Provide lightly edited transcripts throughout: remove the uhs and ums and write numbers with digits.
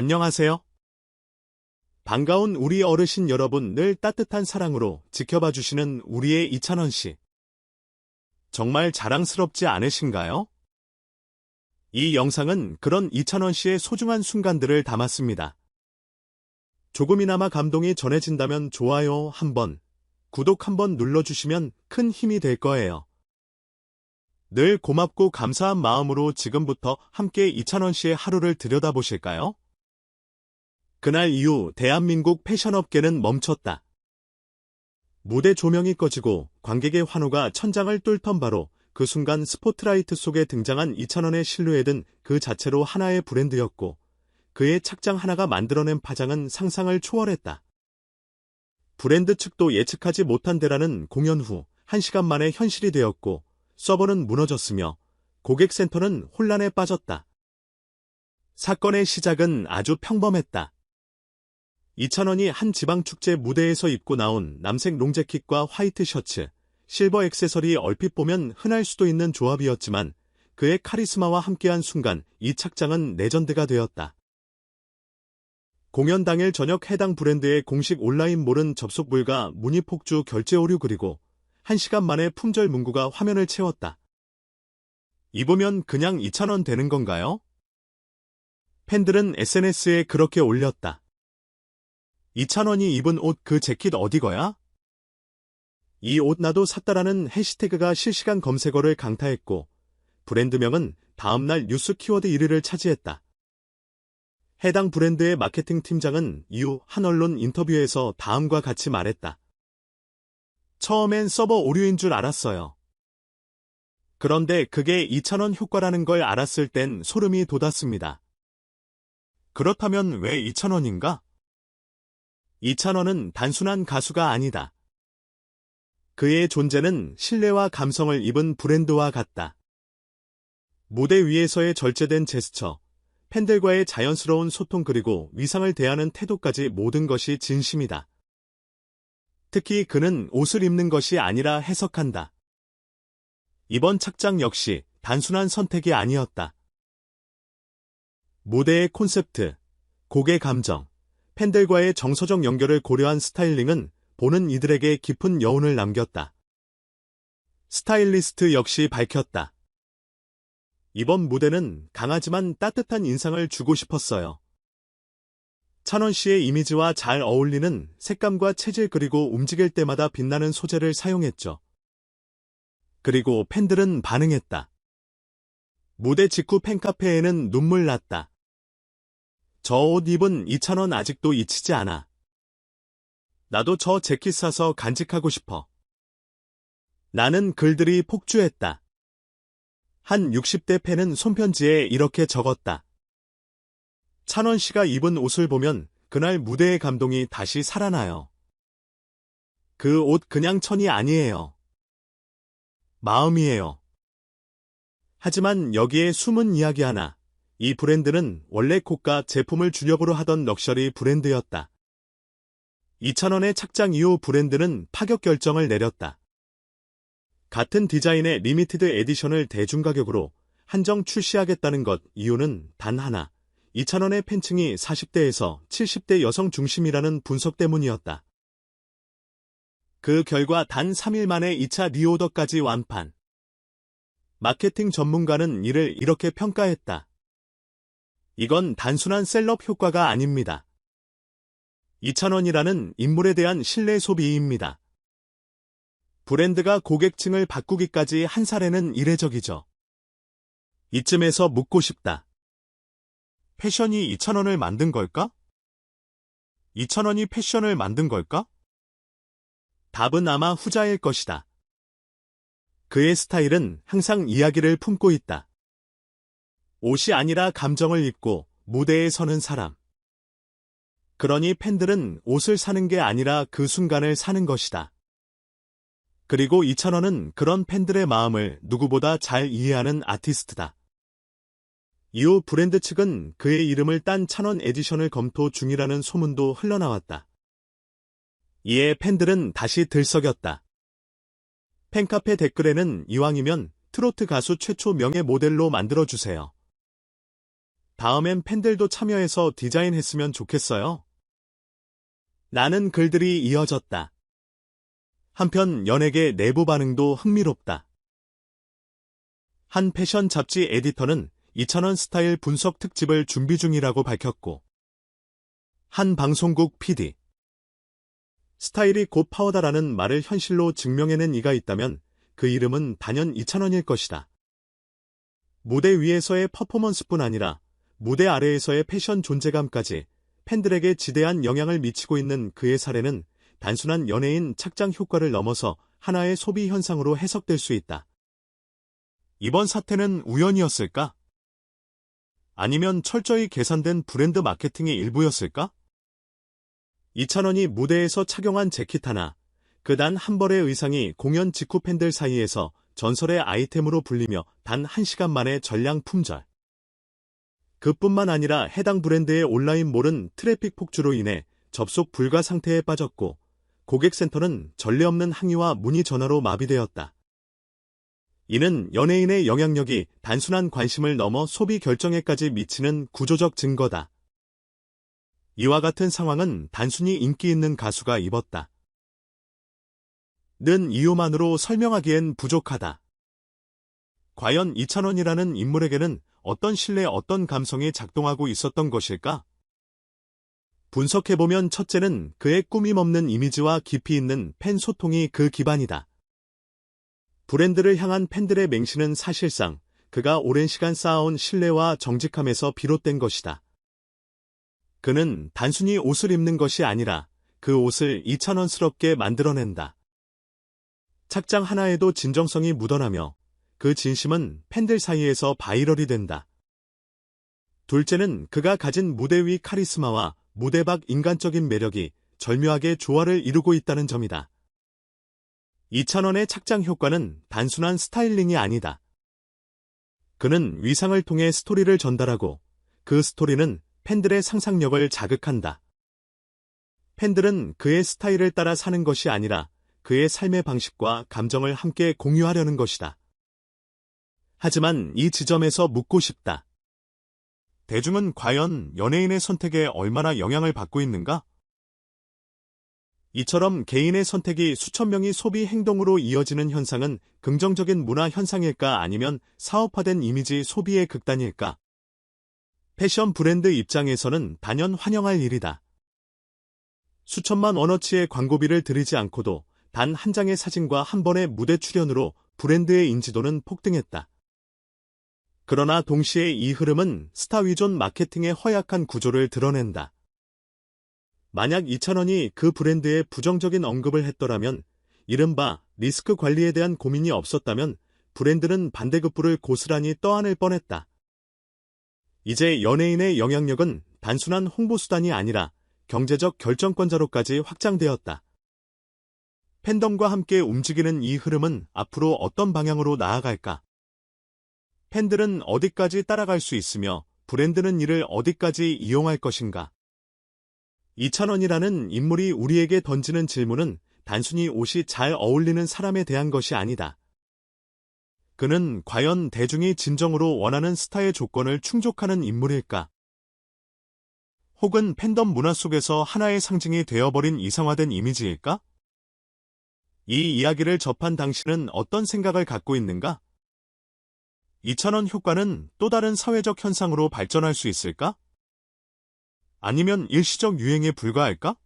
안녕하세요. 반가운 우리 어르신 여러분, 늘 따뜻한 사랑으로 지켜봐 주시는 우리의 이찬원 씨. 정말 자랑스럽지 않으신가요? 이 영상은 그런 이찬원 씨의 소중한 순간들을 담았습니다. 조금이나마 감동이 전해진다면 좋아요 한번, 구독 한번 눌러주시면 큰 힘이 될 거예요. 늘 고맙고 감사한 마음으로 지금부터 함께 이찬원 씨의 하루를 들여다보실까요? 그날 이후 대한민국 패션업계는 멈췄다. 무대 조명이 꺼지고 관객의 환호가 천장을 뚫던 바로 그 순간 스포트라이트 속에 등장한 이찬원의 실루엣은 그 자체로 하나의 브랜드였고, 그의 착장 하나가 만들어낸 파장은 상상을 초월했다. 브랜드 측도 예측하지 못한 대란은 공연 후 1시간 만에 현실이 되었고, 서버는 무너졌으며 고객센터는 혼란에 빠졌다. 사건의 시작은 아주 평범했다. 이찬원이 한 지방축제 무대에서 입고 나온 남색 롱재킷과 화이트 셔츠, 실버 액세서리, 얼핏 보면 흔할 수도 있는 조합이었지만 그의 카리스마와 함께한 순간 이 착장은 레전드가 되었다. 공연 당일 저녁 해당 브랜드의 공식 온라인몰은 접속 불가, 문의 폭주, 결제 오류, 그리고 1시간 만에 품절 문구가 화면을 채웠다. 입으면 그냥 이찬원 되는 건가요? 팬들은 SNS에 그렇게 올렸다. 이찬원이 입은 옷, 그 재킷 어디 거야? 이 옷 나도 샀다라는 해시태그가 실시간 검색어를 강타했고, 브랜드명은 다음날 뉴스 키워드 1위를 차지했다. 해당 브랜드의 마케팅 팀장은 이후 한 언론 인터뷰에서 다음과 같이 말했다. 처음엔 서버 오류인 줄 알았어요. 그런데 그게 이찬원 효과라는 걸 알았을 땐 소름이 돋았습니다. 그렇다면 왜 이찬원인가? 이찬원은 단순한 가수가 아니다. 그의 존재는 신뢰와 감성을 입은 브랜드와 같다. 무대 위에서의 절제된 제스처, 팬들과의 자연스러운 소통, 그리고 위상을 대하는 태도까지 모든 것이 진심이다. 특히 그는 옷을 입는 것이 아니라 해석한다. 이번 착장 역시 단순한 선택이 아니었다. 무대의 콘셉트, 곡의 감정, 팬들과의 정서적 연결을 고려한 스타일링은 보는 이들에게 깊은 여운을 남겼다. 스타일리스트 역시 밝혔다. 이번 무대는 강하지만 따뜻한 인상을 주고 싶었어요. 찬원 씨의 이미지와 잘 어울리는 색감과 체질, 그리고 움직일 때마다 빛나는 소재를 사용했죠. 그리고 팬들은 반응했다. 무대 직후 팬카페에는 눈물 났다. 저 옷 입은 이찬원 아직도 잊히지 않아. 나도 저 재킷 사서 간직하고 싶어. 나는 글들이 폭주했다. 한 60대 팬은 손편지에 이렇게 적었다. 찬원 씨가 입은 옷을 보면 그날 무대의 감동이 다시 살아나요. 그 옷 그냥 천이 아니에요. 마음이에요. 하지만 여기에 숨은 이야기 하나. 이 브랜드는 원래 고가 제품을 주력으로 하던 럭셔리 브랜드였다. 이찬원의 착장 이후 브랜드는 파격 결정을 내렸다. 같은 디자인의 리미티드 에디션을 대중가격으로 한정 출시하겠다는 것. 이유는 단 하나. 이찬원의 팬층이 40대에서 70대 여성 중심이라는 분석 때문이었다. 그 결과 단 3일 만에 2차 리오더까지 완판. 마케팅 전문가는 이를 이렇게 평가했다. 이건 단순한 셀럽 효과가 아닙니다. 이찬원이라는 인물에 대한 신뢰 소비입니다. 브랜드가 고객층을 바꾸기까지 한 사례는 이례적이죠. 이쯤에서 묻고 싶다. 패션이 이찬원을 만든 걸까? 이찬원이 패션을 만든 걸까? 답은 아마 후자일 것이다. 그의 스타일은 항상 이야기를 품고 있다. 옷이 아니라 감정을 입고 무대에 서는 사람. 그러니 팬들은 옷을 사는 게 아니라 그 순간을 사는 것이다. 그리고 이찬원은 그런 팬들의 마음을 누구보다 잘 이해하는 아티스트다. 이후 브랜드 측은 그의 이름을 딴 찬원 에디션을 검토 중이라는 소문도 흘러나왔다. 이에 팬들은 다시 들썩였다. 팬카페 댓글에는 이왕이면 트로트 가수 최초 명예 모델로 만들어주세요. 다음엔 팬들도 참여해서 디자인했으면 좋겠어요. 라는 글들이 이어졌다. 한편 연예계 내부 반응도 흥미롭다. 한 패션 잡지 에디터는 이찬원 스타일 분석 특집을 준비 중이라고 밝혔고, 한 방송국 PD, 스타일이 곧 파워다라는 말을 현실로 증명해낸 이가 있다면 그 이름은 단연 이찬원일 것이다. 무대 위에서의 퍼포먼스뿐 아니라 무대 아래에서의 패션 존재감까지 팬들에게 지대한 영향을 미치고 있는 그의 사례는 단순한 연예인 착장 효과를 넘어서 하나의 소비 현상으로 해석될 수 있다. 이번 사태는 우연이었을까? 아니면 철저히 계산된 브랜드 마케팅의 일부였을까? 이찬원이 무대에서 착용한 재킷 하나, 그 단 한 벌의 의상이 공연 직후 팬들 사이에서 전설의 아이템으로 불리며 단 1시간 만에 전량 품절. 그뿐만 아니라 해당 브랜드의 온라인몰은 트래픽 폭주로 인해 접속 불가 상태에 빠졌고, 고객센터는 전례 없는 항의와 문의 전화로 마비되었다. 이는 연예인의 영향력이 단순한 관심을 넘어 소비 결정에까지 미치는 구조적 증거다. 이와 같은 상황은 단순히 인기 있는 가수가 입었다 는 이유만으로 설명하기엔 부족하다. 과연 이찬원이라는 인물에게는 어떤 신뢰, 어떤 감성이 작동하고 있었던 것일까? 분석해보면 첫째는 그의 꾸밈없는 이미지와 깊이 있는 팬 소통이 그 기반이다. 브랜드를 향한 팬들의 맹신은 사실상 그가 오랜 시간 쌓아온 신뢰와 정직함에서 비롯된 것이다. 그는 단순히 옷을 입는 것이 아니라 그 옷을 이찬원스럽게 만들어낸다. 착장 하나에도 진정성이 묻어나며 그 진심은 팬들 사이에서 바이럴이 된다. 둘째는 그가 가진 무대 위 카리스마와 무대 밖 인간적인 매력이 절묘하게 조화를 이루고 있다는 점이다. 이찬원의 착장 효과는 단순한 스타일링이 아니다. 그는 위상을 통해 스토리를 전달하고 그 스토리는 팬들의 상상력을 자극한다. 팬들은 그의 스타일을 따라 사는 것이 아니라 그의 삶의 방식과 감정을 함께 공유하려는 것이다. 하지만 이 지점에서 묻고 싶다. 대중은 과연 연예인의 선택에 얼마나 영향을 받고 있는가? 이처럼 개인의 선택이 수천 명의 소비 행동으로 이어지는 현상은 긍정적인 문화 현상일까 아니면 사업화된 이미지 소비의 극단일까? 패션 브랜드 입장에서는 단연 환영할 일이다. 수천만 원어치의 광고비를 들이지 않고도 단 한 장의 사진과 한 번의 무대 출연으로 브랜드의 인지도는 폭등했다. 그러나 동시에 이 흐름은 스타 위존 마케팅의 허약한 구조를 드러낸다. 만약 이찬원이 그 브랜드에 부정적인 언급을 했더라면, 이른바 리스크 관리에 대한 고민이 없었다면 브랜드는 반대급부를 고스란히 떠안을 뻔했다. 이제 연예인의 영향력은 단순한 홍보수단이 아니라 경제적 결정권자로까지 확장되었다. 팬덤과 함께 움직이는 이 흐름은 앞으로 어떤 방향으로 나아갈까? 팬들은 어디까지 따라갈 수 있으며 브랜드는 이를 어디까지 이용할 것인가? 이찬원이라는 인물이 우리에게 던지는 질문은 단순히 옷이 잘 어울리는 사람에 대한 것이 아니다. 그는 과연 대중이 진정으로 원하는 스타의 조건을 충족하는 인물일까? 혹은 팬덤 문화 속에서 하나의 상징이 되어버린 이상화된 이미지일까? 이 이야기를 접한 당신은 어떤 생각을 갖고 있는가? 이찬원 효과는 또 다른 사회적 현상으로 발전할 수 있을까? 아니면 일시적 유행에 불과할까?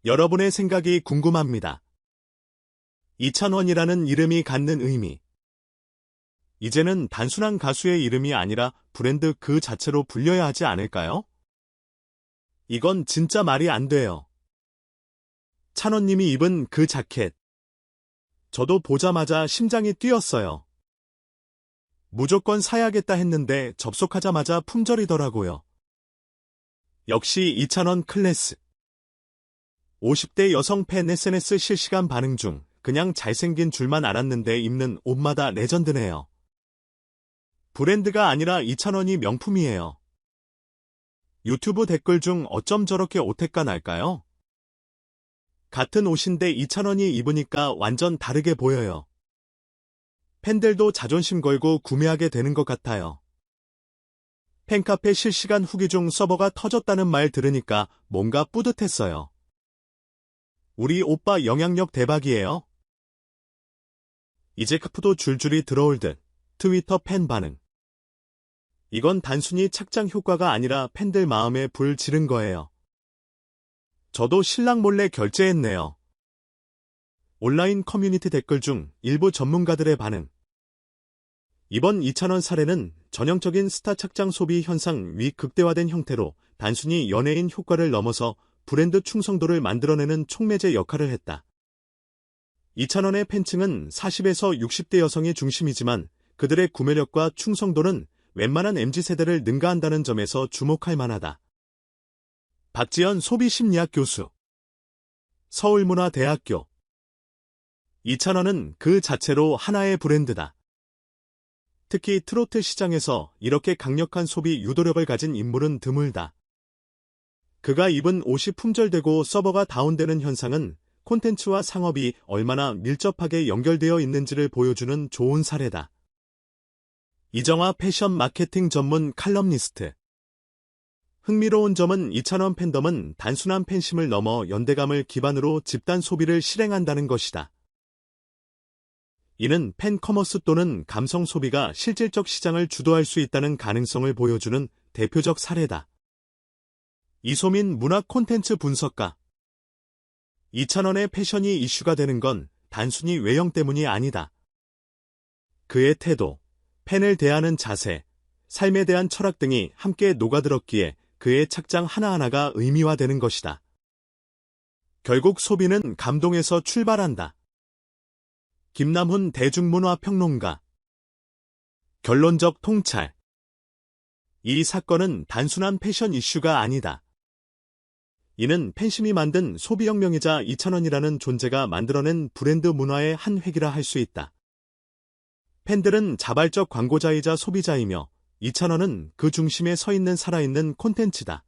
여러분의 생각이 궁금합니다. 이찬원이라는 이름이 갖는 의미. 이제는 단순한 가수의 이름이 아니라 브랜드 그 자체로 불려야 하지 않을까요? 이건 진짜 말이 안 돼요. 찬원님이 입은 그 자켓. 저도 보자마자 심장이 뛰었어요. 무조건 사야겠다 했는데 접속하자마자 품절이더라고요. 역시 이찬원 클래스. 50대 여성 팬 SNS 실시간 반응 중 그냥 잘생긴 줄만 알았는데 입는 옷마다 레전드네요. 브랜드가 아니라 이찬원이 명품이에요. 유튜브 댓글 중 어쩜 저렇게 오태가 날까요? 같은 옷인데 이찬원이 입으니까 완전 다르게 보여요. 팬들도 자존심 걸고 구매하게 되는 것 같아요. 팬카페 실시간 후기 중 서버가 터졌다는 말 들으니까 뭔가 뿌듯했어요. 우리 오빠 영향력 대박이에요. 이제 카푸도 줄줄이 들어올 듯 트위터 팬 반응. 이건 단순히 착장 효과가 아니라 팬들 마음에 불 지른 거예요. 저도 신랑 몰래 결제했네요. 온라인 커뮤니티 댓글 중 일부 전문가들의 반응. 이번 2,000원 사례는 전형적인 스타 착장 소비 현상 위 극대화된 형태로 단순히 연예인 효과를 넘어서 브랜드 충성도를 만들어내는 촉매제 역할을 했다. 2,000원의 팬층은 40에서 60대 여성이 중심이지만 그들의 구매력과 충성도는 웬만한 MZ세대를 능가한다는 점에서 주목할 만하다. 박지연 소비심리학 교수, 서울문화대학교. 2,000원은 그 자체로 하나의 브랜드다. 특히 트로트 시장에서 이렇게 강력한 소비 유도력을 가진 인물은 드물다. 그가 입은 옷이 품절되고 서버가 다운되는 현상은 콘텐츠와 상업이 얼마나 밀접하게 연결되어 있는지를 보여주는 좋은 사례다. 이정아 패션 마케팅 전문 칼럼니스트. 흥미로운 점은 2,000원 팬덤은 단순한 팬심을 넘어 연대감을 기반으로 집단 소비를 실행한다는 것이다. 이는 팬커머스 또는 감성 소비가 실질적 시장을 주도할 수 있다는 가능성을 보여주는 대표적 사례다. 이소민 문화 콘텐츠 분석가. 2,000원의 패션이 이슈가 되는 건 단순히 외형 때문이 아니다. 그의 태도, 팬을 대하는 자세, 삶에 대한 철학 등이 함께 녹아들었기에 그의 착장 하나하나가 의미화되는 것이다. 결국 소비는 감동에서 출발한다. 김남훈 대중문화평론가. 결론적 통찰. 이 사건은 단순한 패션 이슈가 아니다. 이는 팬심이 만든 소비혁명이자 2,000원이라는 존재가 만들어낸 브랜드 문화의 한 획이라 할 수 있다. 팬들은 자발적 광고자이자 소비자이며 2,000원은 그 중심에 서 있는 살아있는 콘텐츠다.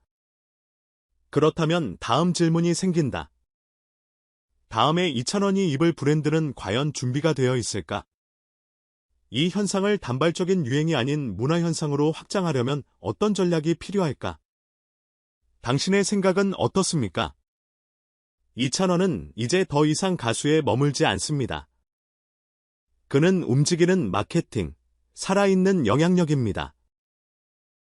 그렇다면 다음 질문이 생긴다. 다음에 2,000원이 입을 브랜드는 과연 준비가 되어 있을까? 이 현상을 단발적인 유행이 아닌 문화현상으로 확장하려면 어떤 전략이 필요할까? 당신의 생각은 어떻습니까? 2,000원은 이제 더 이상 가수에 머물지 않습니다. 그는 움직이는 마케팅, 살아있는 영향력입니다.